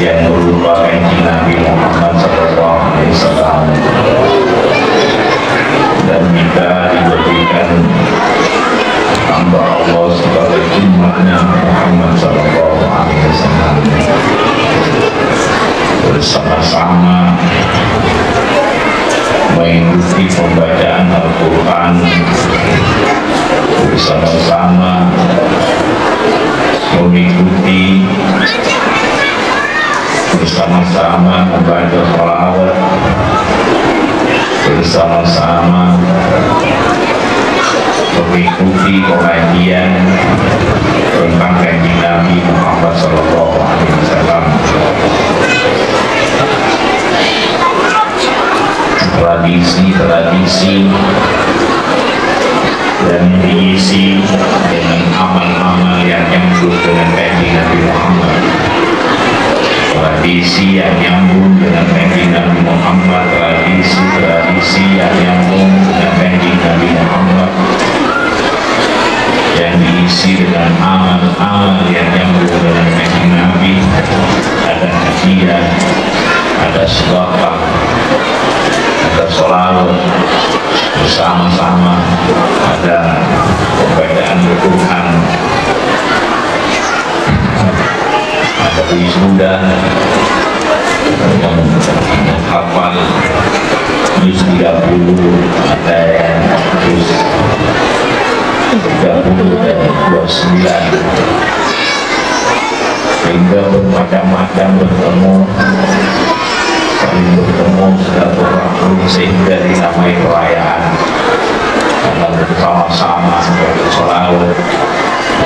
yang berupa kanjeng Nabi Muhammad SAW, dan kita dijadikan hamba Allah sebagai umatnya Muhammad SAW, bersama-sama mengikuti pembacaan Al-Quran, bersama-sama mengikuti, bersama-sama membaca sholawat, bersama-sama mengikuti pengajian tentang kanjeng Nabi Muhammad SAW. Tradisi-tradisi dan diisi dengan amal-amal yang nyambung dengan kanjeng Nabi Muhammad. Tradisi yang nyambung dengan kanjeng Nabi Muhammad, tradisi yang nyambung dengan kanjeng Nabi Muhammad, yang diisi dengan amal-amal yang nyambung dengan kanjeng Nabi. Ada hadiah, ada sedekah, ada sholawat bersama-sama, ada pembacaan Al-Quran, ada wisuda, menghafal juz 30, ada yang juz 30 dan 29, sehingga bermacam-macam bertemu silaturahmi sehingga dinamai perayaan, karena bersama-sama bersolawat,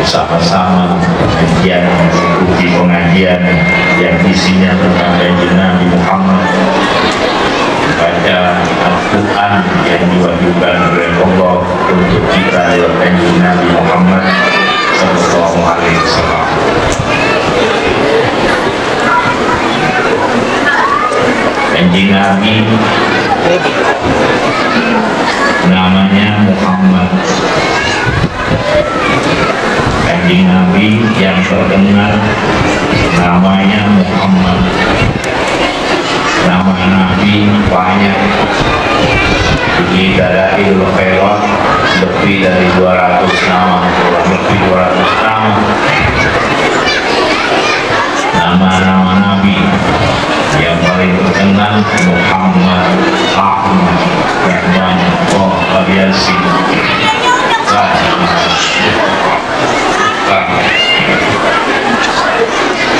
bersama-sama pengajian, mengikuti pengajian yang isinya tentang kanjeng Nabi Muhammad, baca Al-Quran yang diwajibkan oleh Allah untuk kita lewat kanjeng Nabi Muhammad SAW. Kanjeng Nabi namanya Muhammad. Kanjeng Nabi yang terkenal namanya Muhammad. Nama Nabi banyak, di Dalailul Khairat lebih dari 200 nama, lebih 200 nama. Nama-nama Nabi yang paling terkenal Muhammad, Ahmad, Rahman, Yasin,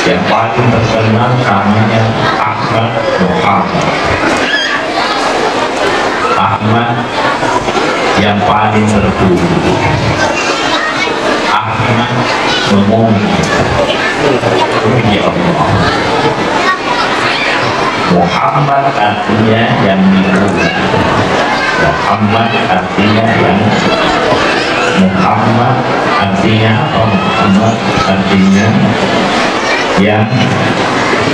yang paling terkenal namanya Ahmad Muhammad. Ahmad yang paling terpuji. Ahmad memuji Allah. Muhammad artinya yang dipuji. Muhammad artinya yang Muhammad artinya apa? Muhammad artinya yang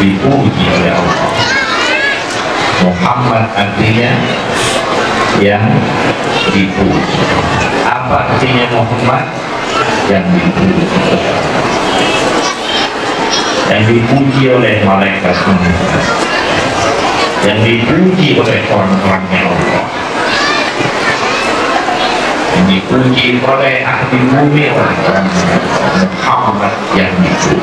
dipuji oleh Allah. Muhammad artinya yang dipuji. Apa artinya Muhammad? Yang dipuji. Yang dipuji oleh malaikat, yang dipuji oleh orang-orangnya Allah, yang dipuji oleh ahli bumi, orang-orang Muhammad yang dipuji.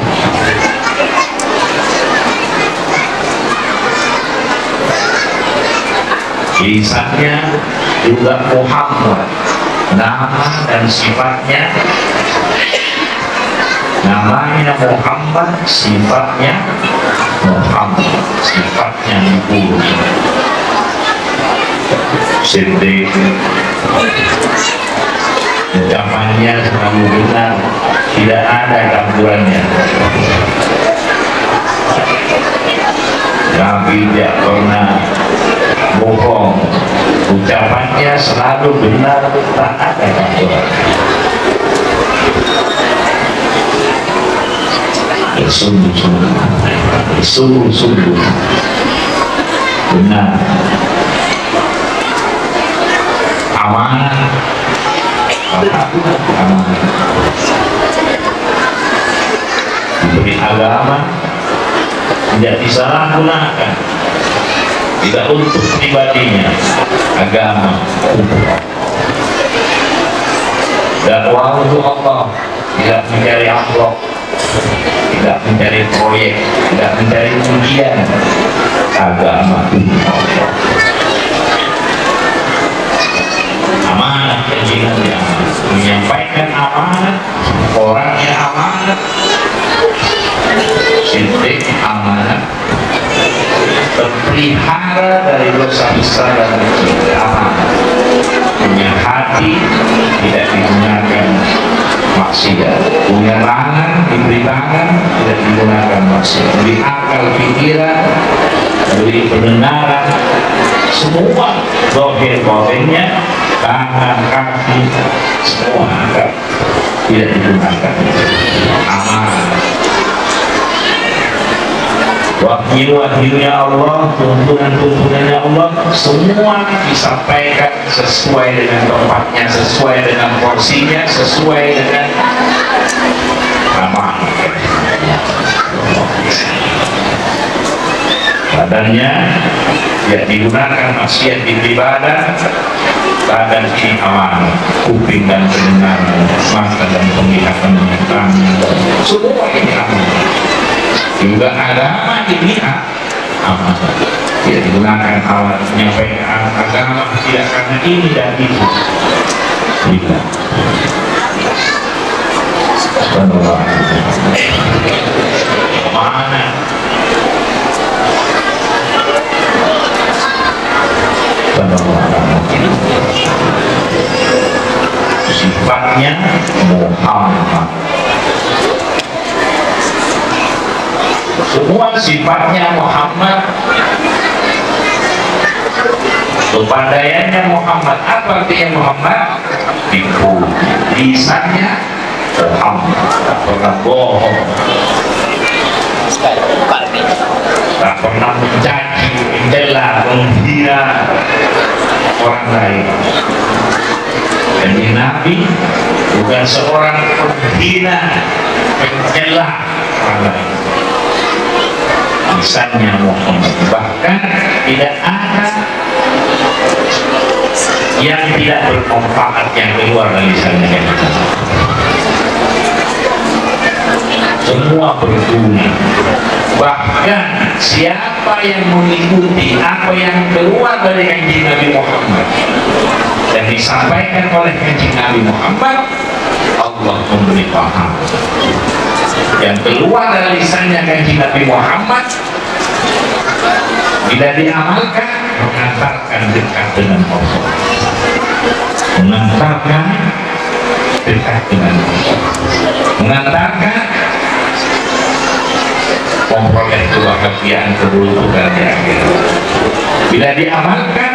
Lisannya juga Muhammad, nama dan sifatnya. Namanya Muhammad, sifatnya Muhammad, sifatnya dipuji. Siddiq, ucapannya selalu benar, tidak ada gangguannya. Nabi tidak pernah bohong, ucapannya selalu benar, tak ada gangguan. Bersungguh-sungguh benar, amanah, diberi agama, tidak disalahgunakan, tidak untuk pribadinya. Agama untuk dakwah untuk Allah, tidak mencari amplop, tidak mencari proyek, tidak mencari pujian. Agama untuk Allah. Amanat penjinannya, menyampaikan amanat, orangnya amanat, sidik amanat, terpelihara dari dosa besar dan kecil, amanat. Punya hati tidak digunakan maksiat, punya tangan diberi tangan tidak digunakan maksiat, beri akal pikiran, beri pendengaran, semua dohir-dohirnya, tangan, kaki, semua akal tidak digunakan. Amanat. Wahyu-wahyunya Allah, tuntunan-tuntunannya Allah, semua disampaikan sesuai dengan tempatnya, sesuai dengan porsinya, sesuai dengan amanah. Badannya ya digunakan maksiat beribadah, badan ini amanah, kuping dan pendengaran, mata dan penglihatan, tangan, semua ini amanah. Juga agama dilihat amanah, tidak digunakan alat menyampaikan agama tidak karena ini dan itu, tidak. Amanah. Sifatnya Muhammad. Semua sifatnya Muhammad, kepandaiannya Muhammad. Apa artinya Muhammad? Lisannya Muhammad, tak pernah bohong, tak pernah mencaci, mencela, menghina orang lain. Dan Nabi bukan seorang penghina, pencela orang lain. Lisannya Muhammad, bahkan tidak ada yang tidak bermanfaat yang keluar dari lisannya. Semua berguna. Bahkan siapa yang mengikuti apa yang keluar dari kanjeng Nabi Muhammad dan disampaikan oleh kanjeng Nabi Muhammad, Allah memberi pahala. Yang keluar dari lisannya kanjeng Nabi Muhammad bila diamalkan mengantarkan dekat dengan Allah, mengantarkan dekat dengan Allah, mengantarkan memperoleh kebahagiaan keberuntungan di akhirat. Bila diamalkan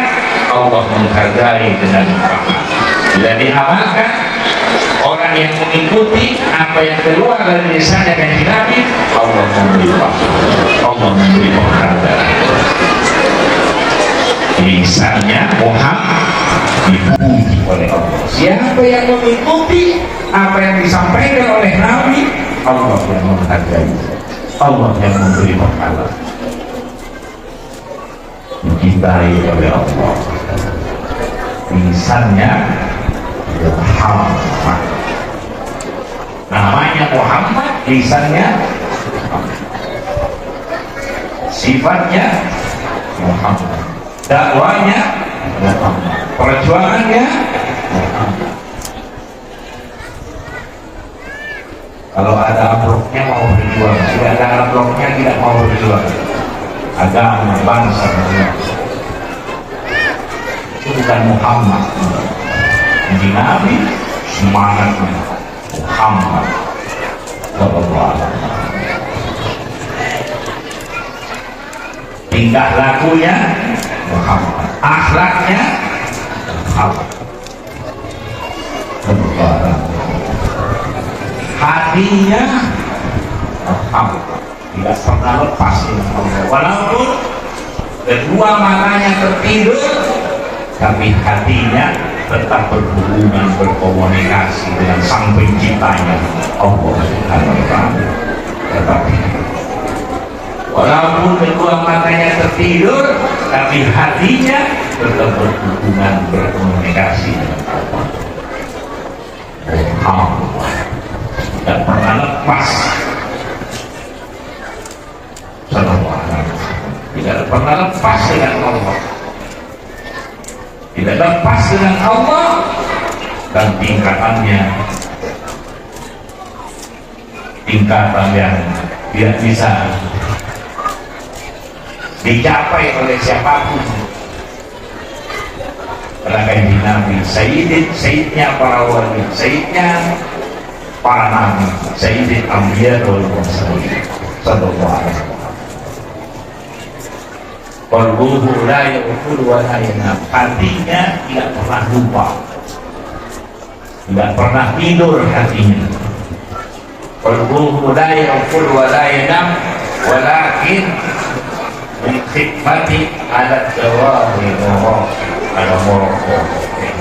Allah menghargai dengan pahala. Bila diamalkan orang yang mengikuti apa yang keluar dari lisannya kanjeng Nabi, Allah memberi pahala, Allah memberi penghargaan. Lisannya Muhammad dipuji oleh Allah. Siapa yang mengikuti apa yang disampaikan oleh Nabi, Allah yang menghargai, Allah yang memberi pahala, dicintai oleh Allah. Lisannya Muhammad, namanya Muhammad, lisannya sifatnya Muhammad, dakwanya Muhammad, perjuangannya Muhammad. Kalau ada amplopnya mau berjuang, tidak ada amplopnya tidak mau berjuang. Agama, bangsa, itu bukan Muhammad. Di Nabi semangatnya Muhammad sallallahu alaihi wasallam. Tingkah lakunya Muhammad, akhlaknya Muhammad sallallahu alaihi wasallam. Hatinya Muhammad, tidak pernah lepas dengan Allah. Walaupun kedua matanya tertidur, tapi hatinya tetap berhubungan, berkomunikasi dengan sang penciptanya Allah Subhanahu wa ta'ala. Tetapi Walaupun kedua matanya tertidur, tapi hatinya tetap berhubungan, berkomunikasi dengan Allah. Tidak pernah lepas. Tidak pernah lepas dengan Allah. Tidak lepas dengan Allah, dan tingkatan yang tidak bisa dicapai oleh siapapun. Karena kanjeng Nabi Sayyidnya para wali, Sayyidnya para nabi, Sayyidil Anbiya wal Mursalin sallallahu alaihi wasallam. Qalbuhu la yaqul wa la yanam. Hatinya tidak pernah lupa, tidak pernah tidur hatinya. Qalbuhu la yaqul wa la yanam, walakin min khidmati ala jawari ala moroko.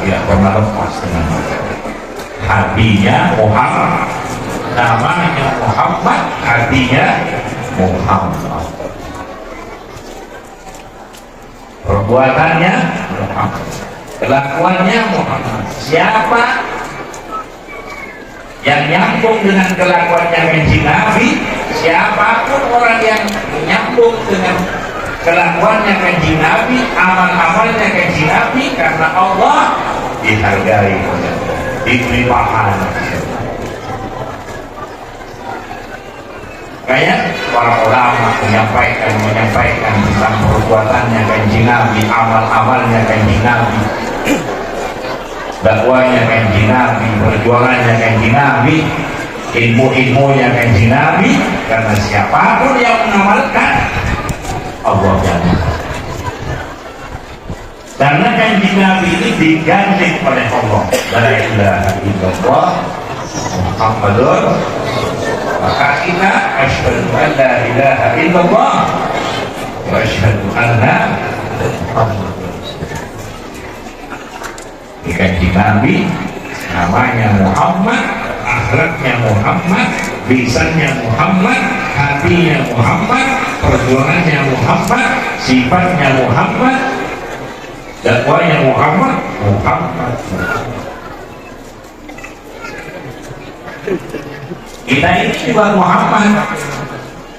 Tidak pernah lepas dengan hatinya Muhammad, namanya Muhammad, hatinya Muhammad, perbuatannya Muhammad, kelakuannya Muhammad. Siapa yang nyambung dengan kelakuannya kanjeng Nabi, siapapun orang yang nyambung dengan kelakuannya kanjeng Nabi, amal-amalnya kanjeng Nabi, karena Allah dihargai, diberi pahala. Kayak para ulama menyampaikan tentang perbuatannya kanjeng Nabi, amal-amalnya kanjeng Nabi, dakwanya kanjeng Nabi, perjuangannya kanjeng Nabi, ilmu-ilmunya kanjeng Nabi, karena siapapun yang mengamalkan Allah jangan. Karena kanjeng Nabi ini digandeng oleh Allah. La ilaha illallah Muhammadur, maka kita asyhadu an la ilaha illallah wa asyhadu anna Muhammadur. Kanjeng Nabi namanya Muhammad, akhlaknya Muhammad, lisannya Muhammad, hatinya Muhammad, perjuangannya Muhammad, sifatnya Muhammad, dakwanya Muhammad. Kita ini juga Muhammad,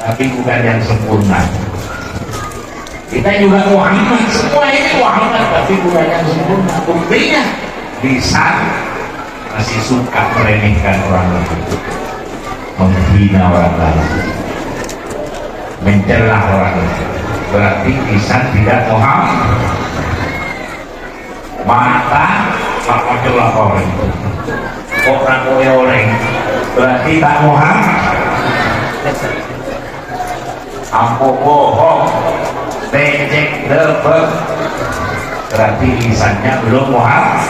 tapi bukan yang sempurna. Kita juga Muhammad, semua ini Muhammad, tapi bukan yang sempurna. Buktinya lisan masih suka meremehkan orang lain, menghina orang lain, mencela orang lain. Berarti lisan tidak Muhammad. Mata tak mencela orang, orang oleh berarti tak Muhammad. Ampuh bohong, becek lebek, berarti lisannya belum Muhammad.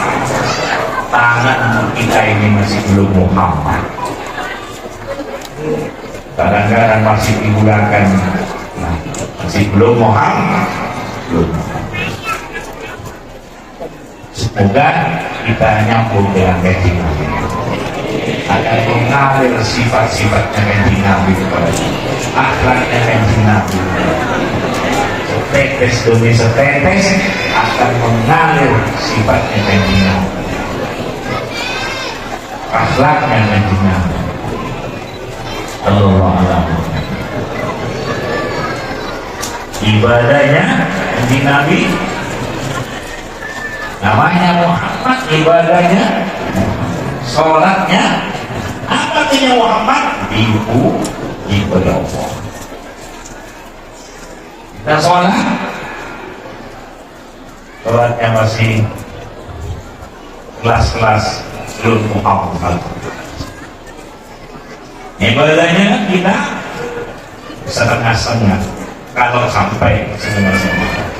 Tangan kita ini masih belum Muhammad. Kadang-kadang masih digunakan, masih belum Muhammad. Semoga kita nyambung dengan kanjeng Nabi, akan mengalir sifat-sifatnya kanjeng Nabi kepada kita, akhlaknya kanjeng Nabi. Setetes demi setetes akan mengalir sifatnya kanjeng Nabi, akhlaknya kanjeng Nabi. Allahu a'lam. Ibadahnya kanjeng Nabi namanya Muhammad, ibadahnya, sholatnya, apa artinya Muhammad? Dipuji oleh Allah. Kita sholatnya masih kelas-kelas belum Muhammad. Ibadahnya kita setengah-setengah, kalau sampai setengah-setengah.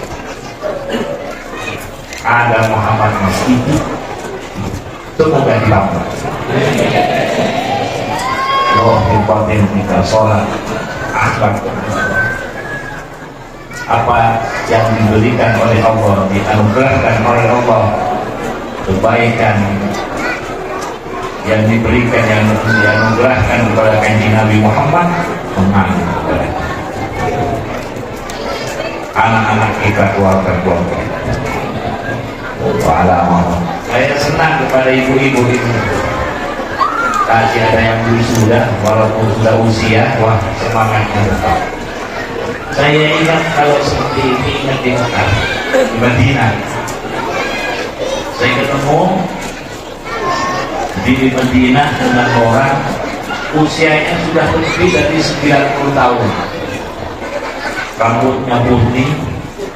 Ada Muhammad masih semoga dilambang. Oh hebatnya kita sholat, akhlak, apa yang diberikan oleh Allah, dianugerahkan oleh Allah, kebaikan yang diberikan, yang dianugerahkan kepada kanjeng Nabi Muhammad, mengalir kepada kita. anak-anak kita, keluarga-keluarga. Saya senang kepada ibu-ibu ini. Kasih ada yang sudah, walaupun sudah usia, wah semangatnya tetap. Saya ingat kalau seperti ini, ingat di Mekah, di Madinah. Saya ketemu di Madinah dengan orang usianya sudah lebih dari 90 tahun. Rambutnya putih,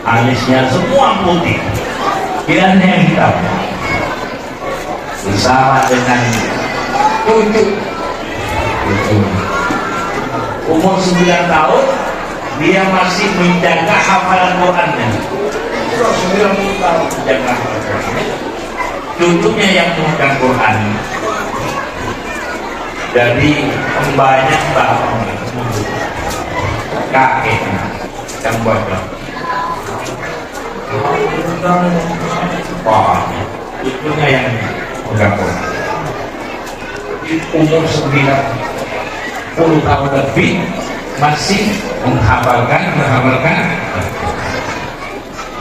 alisnya semua putih, pilihannya yang hitam. Bersama dengan cucu. Umur 9 tahun, dia masih menjaga hafalan Qurannya. Sudah 90 tahun menjaga hafalan Quran. Cucunya yang memegang Quran dari mbaknya bapaknya, kakeknya yang bodoh. Wah, cucunya yang memegang Quran. Umur 90 tahun lebih masih menghafalkan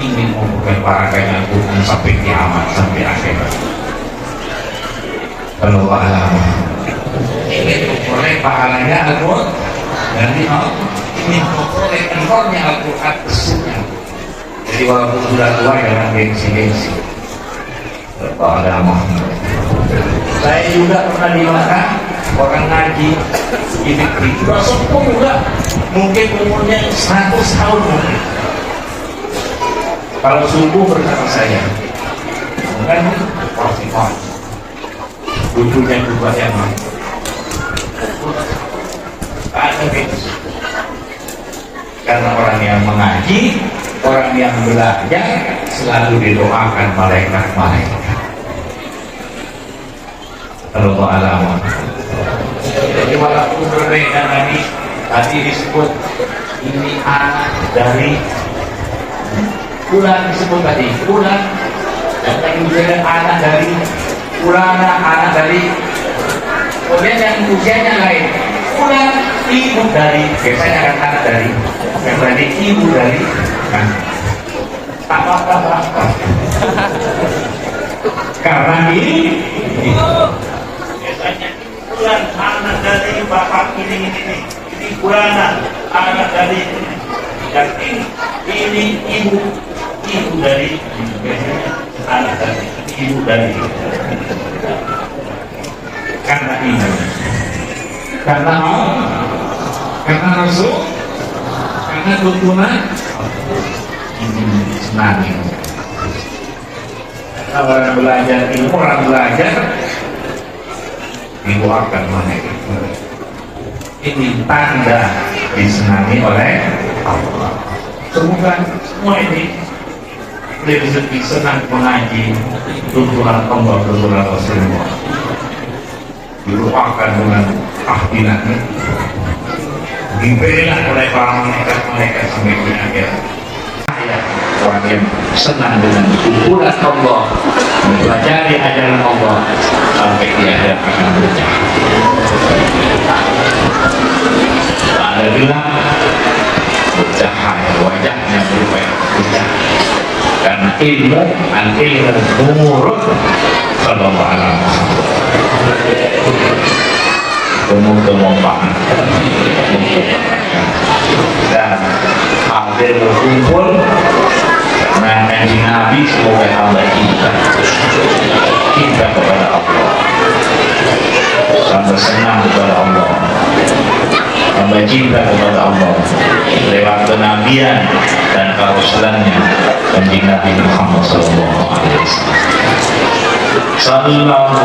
ingin membuka paraganya Quran sampai kiamat, sampai akhirat. Kalau alam ingin memperoleh pahalanya Al-Quran dan ingin memperoleh ekornya Al-Quran besarnya. Jadi walaupun sudah tua jangan gengsi-gengsi. Alam. Saya juga pernah di Makkah, orang ngaji ini juga sepuh juga, mungkin umurnya 100 tahun mungkin. Kalau subuh bersama saya, kan pasti lucunya juga yang ada beda. Karena orang yang mengaji, orang yang belajar selalu didoakan malaikat-malaikat. Allah alam. Jadi walaupun berbeda tadi disebut ini anak dari Fulan, disebut tadi Fulan, dan kemudian anak dari Fulana, anak dari, kemudian yang usianya lain Fulan, ibu dari, biasanya kan anak dari, yang tadi ibu dari, kan apa karena ini biasanya Fulan anak dari bapak ini Fulana anak dari, dan ini ibu dari, biasanya anak dari, ibu dari. Karena ini, karena Allah, karena Rasul, karena tuntunan ini senang ini. Karena orang belajar ilmu, orang belajar didoakan mereka. Ini tanda disenangi oleh Allah. Semoga semua ini rezeki senang mengaji tuntunan Allah, tuntunan Rasulullah, dilupakan dengan ahdilannya, diberilah oleh para malaikat sampai di akhirat. Orang yang senang dengan tuntunan Allah, mempelajari ajaran Allah sampai di akhirat akan berjaya. Ada bilang bercahaya wajahnya berubah bercahaya karena ilmu umur sallallahu alaihi wasallam kemudian dan hadir berkumpul mengaji Nabi sebagai hamba kita kepada Allah, sampai senang kepada Allah, sampai cinta kepada Allah lewat kenabian dan kerasulannya Kanjeng Nabi Muhammad sallallahu alaihi wasallam. Sallallahu